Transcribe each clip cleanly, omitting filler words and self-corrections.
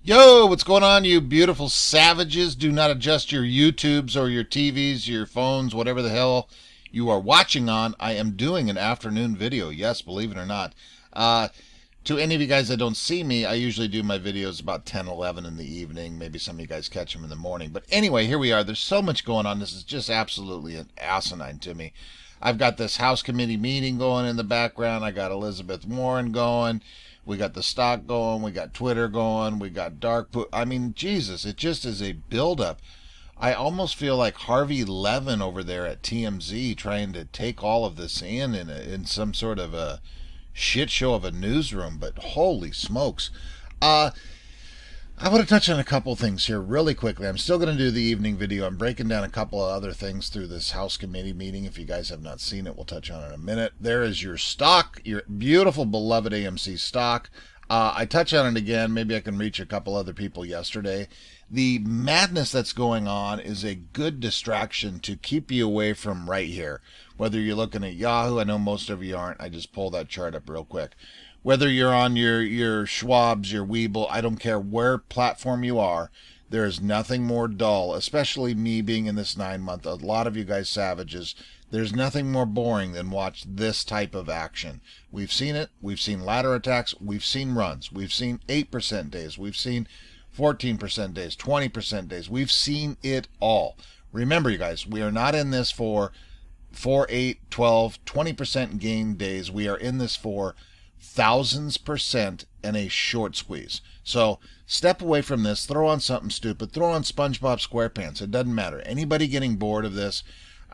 Yo, what's going on, you beautiful savages? Do not adjust your YouTubes or your TVs, your phones, whatever the hell you are watching on. I am doing an afternoon video. Yes, believe it or not. Uh, to any of you guys that don't see me, I usually do my videos about 10, 11 in the evening. Maybe some of you guys catch them in the morning. But anyway, here we are. There's so much going on. This is just absolutely asinine to me. I've got this House committee meeting going in the background. I got Elizabeth Warren going. We got the stock going. We got Twitter going. We got I mean, Jesus, it just is a buildup. I almost feel like Harvey Levin over there at TMZ trying to take all of this in some sort of a shit show of a newsroom. But holy smokes. Uh, I want to touch on a couple things here really quickly. I'm still going to do the evening video. I'm breaking down a couple of other things through this House committee meeting. If you guys have not seen it, we'll touch on it in a minute. There is your stock, your beautiful, beloved AMC stock. I touch on it again. Maybe I can reach a couple other people yesterday. The madness that's going on is a good distraction to keep you away from right here. Whether you're looking at Yahoo, I know most of you aren't. I just pulled that chart up real quick. Whether you're on your Schwabs, your Weeble, I don't care where platform you are, there is nothing more dull, especially me being in this 9 month. A lot of you guys savages, there's nothing more boring than watch this type of action. We've seen it. We've seen ladder attacks. We've seen runs. We've seen 8% days. We've seen 14% days, 20% days. We've seen it all. Remember, you guys, we are not in this for 4, 8, 12, 20% gain days. We are in this for thousands% and a short squeeze. So step away from this, throw on something stupid, throw on SpongeBob SquarePants. It doesn't matter. Anybody getting bored of this,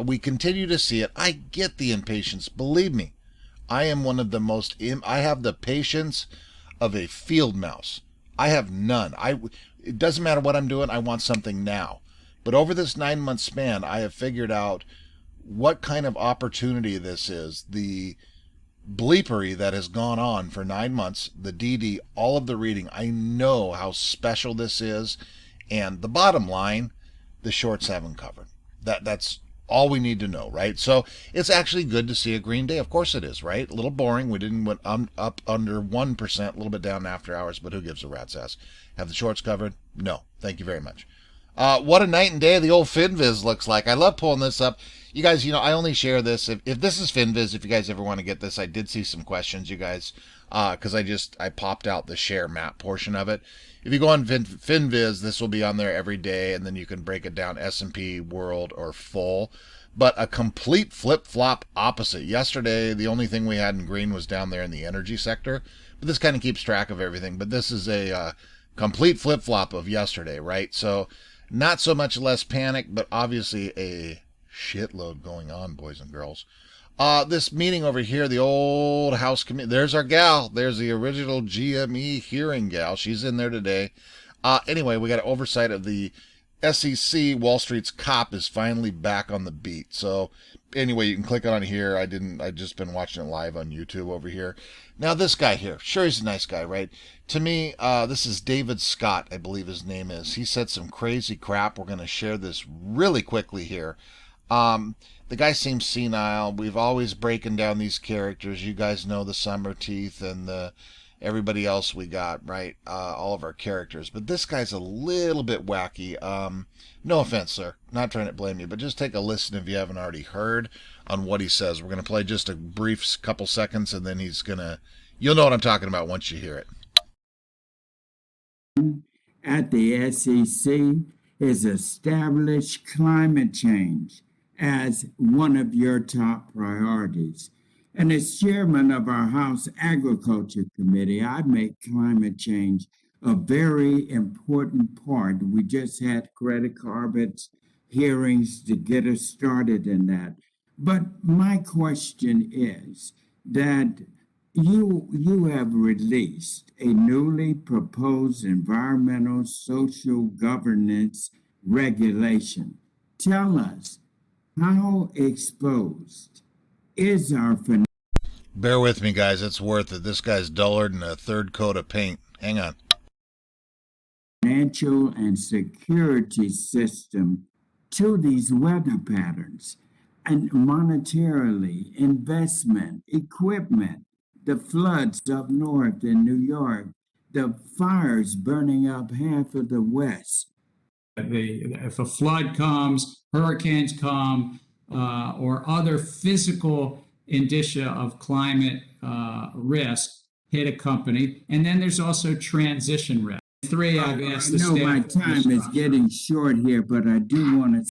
we continue to see it. I get the impatience. Believe me, I am one of the I have the patience of a field mouse. I have none. It doesn't matter what I'm doing. I want something now. But over this 9 month span, I have figured out what kind of opportunity this is. The bleepery that has gone on for 9 months, the DD, all of the reading. I know how special this is, and the bottom line, the shorts haven't covered. That's all we need to know, right? So it's actually good to see a green day. Of course it is, right? A little boring. We didn't went up under 1%, a little bit down after hours, but who gives a rat's ass? Have the shorts covered? No. Thank you very much. What a night and day the old FinViz looks like. I love pulling this up. You guys, I only share this. If this is FinViz, if you guys ever want to get this, I did see some questions, you guys, because I popped out the share map portion of it. If you go on FinViz, this will be on there every day, and then you can break it down S&P, World, or Full. But a complete flip-flop opposite. Yesterday, the only thing we had in green was down there in the energy sector. But this kind of keeps track of everything. But this is a complete flip-flop of yesterday, right? So not so much less panic, but obviously a shitload going on, boys and girls. This meeting over here, the old House committee. There's our gal. There's the original GME hearing gal. She's in there today. Anyway, we got oversight of the SEC. Wall Street's cop is finally back on the beat. So anyway, you can click on here. I just been watching it live on YouTube over here. Now this guy here, sure, he's a nice guy, right? To me, this is David Scott, I believe his name is. He said some crazy crap. We're going to share this really quickly here. The guy seems senile. We've always breaking down these characters. You guys know the Summer Teeth and the everybody else we got, right? All of our characters. But this guy's a little bit wacky. No offense, sir. Not trying to blame you, but just take a listen if you haven't already heard on what he says. We're going to play just a brief couple seconds, and then you'll know what I'm talking about once you hear it. At the SEC is establish climate change as one of your top priorities. And as chairman of our House Agriculture Committee, I make climate change a very important part. We just had Greta Garbo's hearings to get us started in that. But my question is that you have released a newly proposed environmental social governance regulation. Tell us, how exposed is our Bear with me, guys. It's worth it. This guy's duller than a third coat of paint. Hang on. financial and security system to these weather patterns? And monetarily, investment, equipment, the floods up north in New York, the fires burning up half of the West. If a flood comes, hurricanes come, or other physical indicia of climate risk hit a company. And then there's also transition risk. Three, I've asked the I know staff. my time is getting short here, but I do want to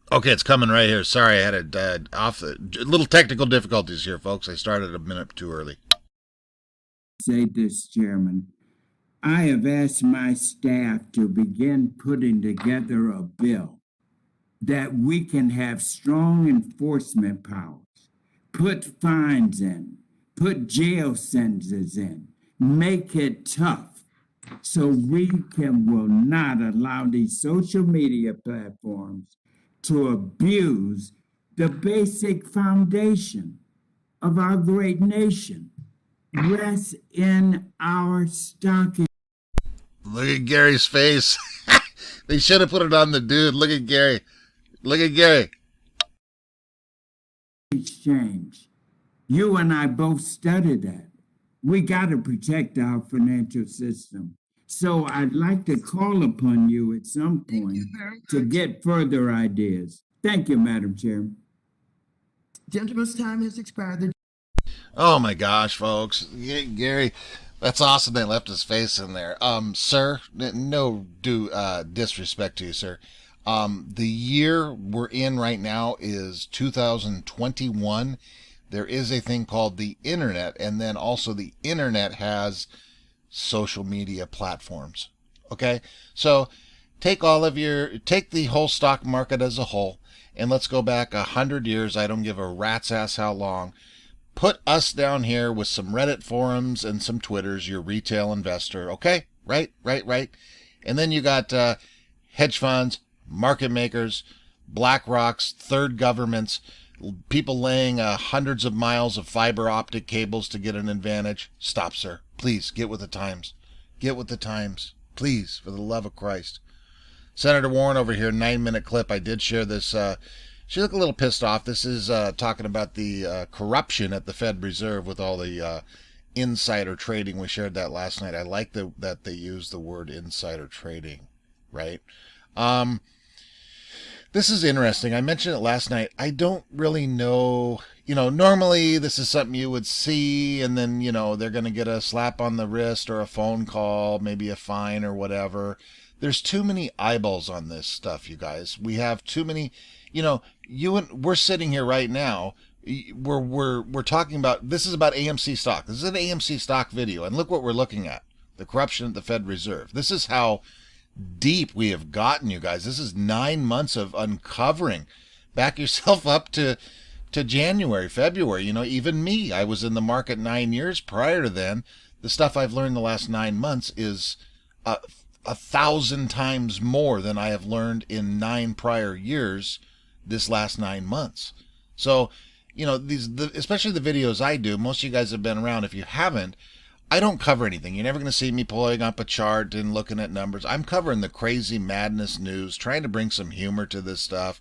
Okay, it's coming right here. Sorry, I had it little technical difficulties here, folks. I started a minute too early. say this, Chairman. I have asked my staff to begin putting together a bill that we can have strong enforcement powers, put fines in, put jail sentences in, make it tough so we will not allow these social media platforms to abuse the basic foundation of our great nation. Rest in our stock Look at Gary's face. They should have put it on the dude. Look at Gary. Look at Gary. exchange. You and I both studied that. We got to protect our financial system. So I'd like to call upon you at some point to get further ideas. Thank you, Madam Chair. Gentleman's time has expired. Oh my gosh, folks. Gary, that's awesome they left his face in there. Sir, no disrespect to you, sir. The year we're in right now is 2021. There is a thing called the internet, and then also the internet has social media platforms. Okay? So take the whole stock market as a whole, and let's go back 100 years. I don't give a rat's ass how long. Put us down here with some Reddit forums and some Twitters, your retail investor. Okay? Right. And then you got hedge funds, market makers, BlackRocks, third governments, people laying hundreds of miles of fiber optic cables to get an advantage. Stop, sir. Please, get with the times. Get with the times. Please, for the love of Christ. Senator Warren over here, 9-minute clip. I did share this. She looked a little pissed off. This is talking about the corruption at the Fed Reserve with all the insider trading. We shared that last night. I like that they use the word insider trading, right? This is interesting. I mentioned it last night. I don't really know. Normally this is something you would see, and then, they're going to get a slap on the wrist or a phone call, maybe a fine or whatever. There's too many eyeballs on this stuff, you guys. We have too many, we're sitting here right now. We're talking about, this is about AMC stock. This is an AMC stock video, and look what we're looking at. The corruption at the Fed Reserve. This is how deep we have gotten, you guys. This is 9 months of uncovering. Back yourself up to January, February. Even me, I was in the market 9 years prior to then. The stuff I've learned the last 9 months is 1,000 times more than I have learned in 9 prior years this last 9 months. So, especially the videos I do, most of you guys have been around. If you haven't, I don't cover anything. You're never going to see me pulling up a chart and looking at numbers. I'm covering the crazy madness news, trying to bring some humor to this stuff,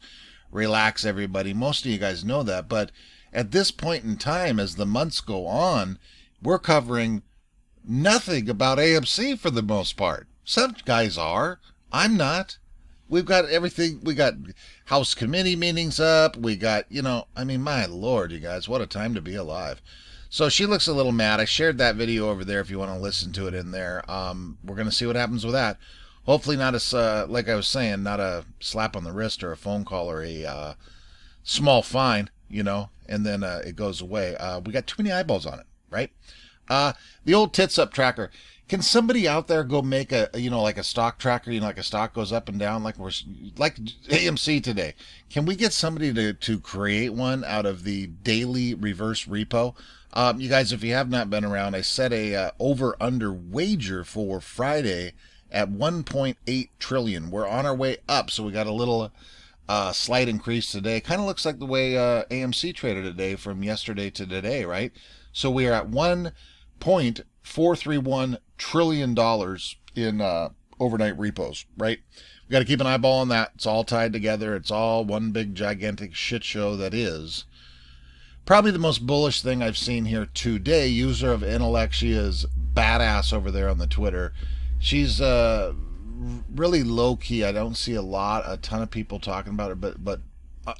relax everybody. Most of you guys know that. But at this point in time, as the months go on, we're covering nothing about AMC for the most part. Some guys are. I'm not. We've got everything. We got House committee meetings up. We got, my Lord, you guys, what a time to be alive. So she looks a little mad. I shared that video over there if you want to listen to it in there. We're going to see what happens with that. Hopefully not like I was saying, not a slap on the wrist or a phone call or a small fine, and then it goes away. We got too many eyeballs on it, right? The old tits up tracker. Can somebody out there go make a, like a stock tracker, like a stock goes up and down, like AMC today? Can we get somebody to create one out of the daily reverse repo? You guys, if you have not been around, I set a over-under wager for Friday at 1.8 trillion. We're on our way up, so we got a little slight increase today. Kind of looks like the way AMC traded today from yesterday to today, right? So we are at $1.431 trillion in overnight repos, right? We got to keep an eyeball on that. It's all tied together. It's all one big gigantic shit show that is Probably the most bullish thing I've seen here today. User of Intellectia's badass over there on the Twitter. She's really low key. I don't see a ton of people talking about her, but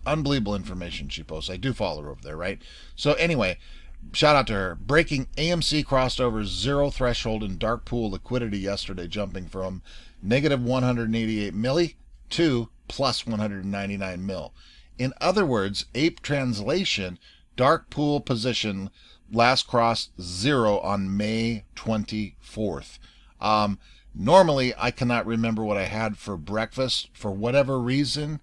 unbelievable information she posts. I do follow her over there, right? So anyway, shout out to her. Breaking AMC crossed over zero threshold in dark pool liquidity yesterday, jumping from negative 188 milli to plus 199 mil. In other words, ape translation, dark pool position last crossed zero on May 24th. Normally, I cannot remember what I had for breakfast for whatever reason.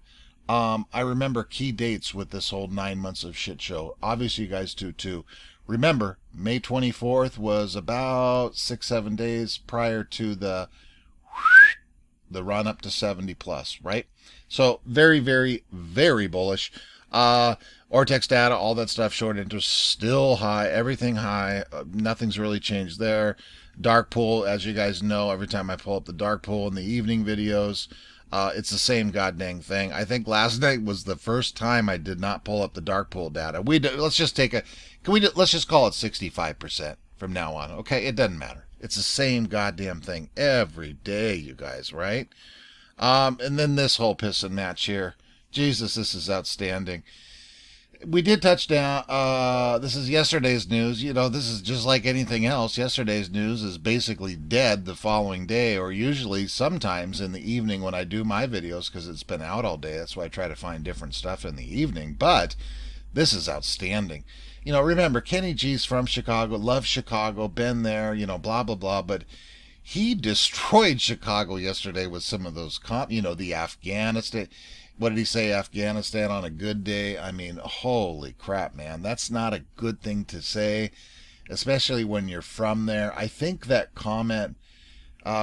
I remember key dates with this whole 9 months of shit show. Obviously, you guys do too. Remember, May 24th was about 6-7 days prior to the run up to 70 plus, right? So very, very, very bullish. Ortex data, all that stuff, short interest still high, everything high. Nothing's really changed there. Dark pool, as you guys know, every time I pull up the dark pool in the evening videos, it's the same goddamn thing. I think last night was the first time I did not pull up the dark pool data. Let's just let's just call it 65% from now on. Okay, it doesn't matter. It's the same goddamn thing every day, you guys, right? And then this whole piss and match here. Jesus, this is outstanding. We did touch down. This is yesterday's news. You know, this is just like anything else. Yesterday's news is basically dead the following day, or usually sometimes in the evening when I do my videos, because it's been out all day. That's why I try to find different stuff in the evening. But this is outstanding. You know, remember, Kenny G's from Chicago, loves Chicago, been there, you know, blah, blah, blah. But he destroyed Chicago yesterday with some of those, the Afghanistan. What did he say? Afghanistan on a good day? I mean, holy crap, man. That's not a good thing to say, especially when you're from there. I think that comment,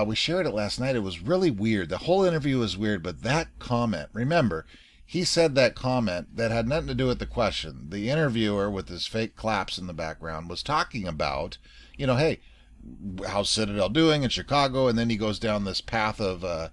we shared it last night. It was really weird. The whole interview was weird, but that comment, remember, he said that comment that had nothing to do with the question. The interviewer with his fake claps in the background was talking about, hey, how's Citadel doing in Chicago? And then he goes down this path of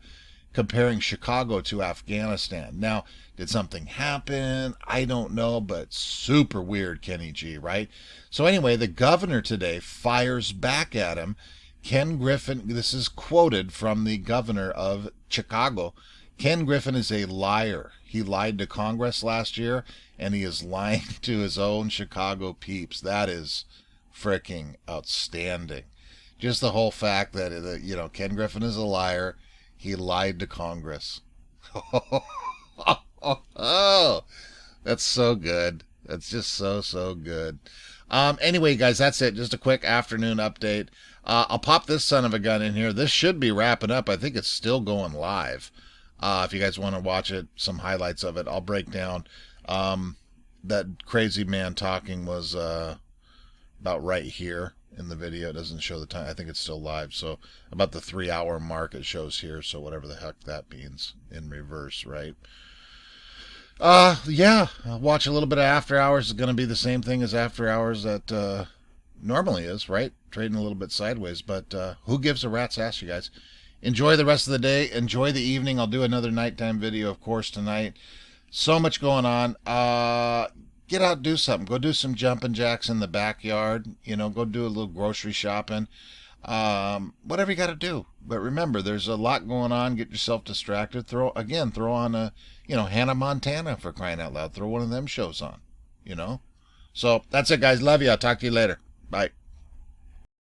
comparing Chicago to Afghanistan. Now, did something happen? I don't know, but super weird, Kenny G, right? So anyway, the governor today fires back at him. Ken Griffin, this is quoted from the governor of Chicago. Ken Griffin is a liar. He lied to Congress last year, and he is lying to his own Chicago peeps. That is freaking outstanding. Just the whole fact that, Ken Griffin is a liar. He lied to Congress. Oh, that's so good. That's just so good. Anyway, guys, that's it. Just a quick afternoon update. I'll pop this son of a gun in here. This should be wrapping up. I think it's still going live. If you guys want to watch it, some highlights of it, I'll break down. That crazy man talking was about right here in the video. It doesn't show the time. I think it's still live. So about the 3-hour mark it shows here. So whatever the heck that means in reverse, right? Yeah, I'll watch a little bit of After Hours. It's going to be the same thing as After Hours that normally is, right? Trading a little bit sideways, but who gives a rat's ass, you guys? Enjoy the rest of the day. Enjoy the evening. I'll do another nighttime video, of course, tonight. So much going on. Get out, do something. Go do some jumping jacks in the backyard. Go do a little grocery shopping. Whatever you got to do. But remember, there's a lot going on. Get yourself distracted. Throw on a, Hannah Montana, for crying out loud. Throw one of them shows on, So that's it, guys. Love you. I'll talk to you later. Bye.